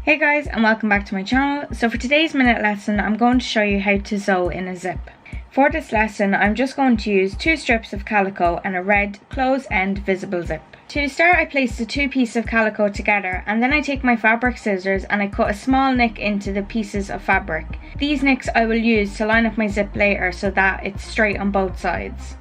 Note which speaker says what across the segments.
Speaker 1: Hey guys, and welcome back to my channel. So for today's minute lesson, I'm going to show you how to sew in a zip. For this lesson, I'm just going to use 2 strips of calico and a red close end visible zip. To start, I place the 2 pieces of calico together, and then I take my fabric scissors and I cut a small nick into the pieces of fabric. These nicks I will use to line up my zip later so that it's straight on both sides.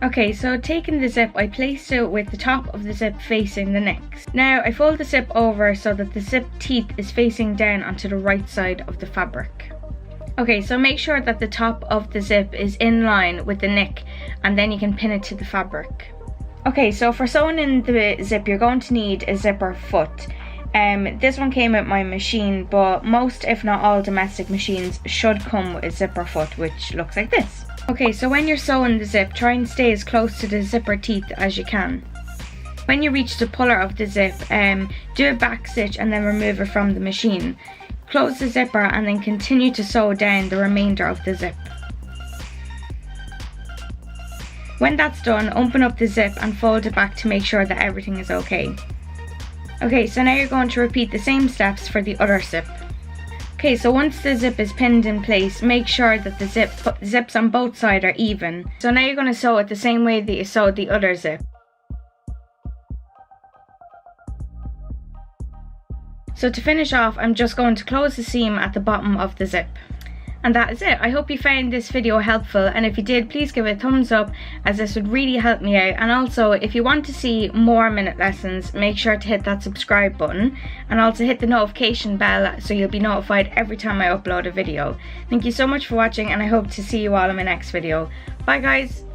Speaker 1: Okay, so taking the zip, I placed it with the top of the zip facing the nicks. Now I fold the zip over so that the zip teeth is facing down onto the right side of the fabric. Okay, so make sure that the top of the zip is in line with the nick, and then you can pin it to the fabric. Okay, so for sewing in the zip, you're going to need a zipper foot. This one came with my machine, but most if not all domestic machines should come with a zipper foot, which looks like this. Okay, so when you're sewing the zip, try and stay as close to the zipper teeth as you can. When you reach the puller of the zip, do a back stitch and then remove it from the machine. Close the zipper and then continue to sew down the remainder of the zip. When that's done, open up the zip and fold it back to make sure that everything is okay. Okay, so now you're going to repeat the same steps for the other zip. Okay, so once the zip is pinned in place, make sure that the zips on both sides are even. So now you're going to sew it the same way that you sewed the other zip. So to finish off, I'm just going to close the seam at the bottom of the zip. And that is it. I hope you found this video helpful, and if you did, please give it a thumbs up, as this would really help me out. And also, if you want to see more minute lessons, make sure to hit that subscribe button and also hit the notification bell so you'll be notified every time I upload a video. Thank you so much for watching, and I hope to see you all in my next video. Bye guys!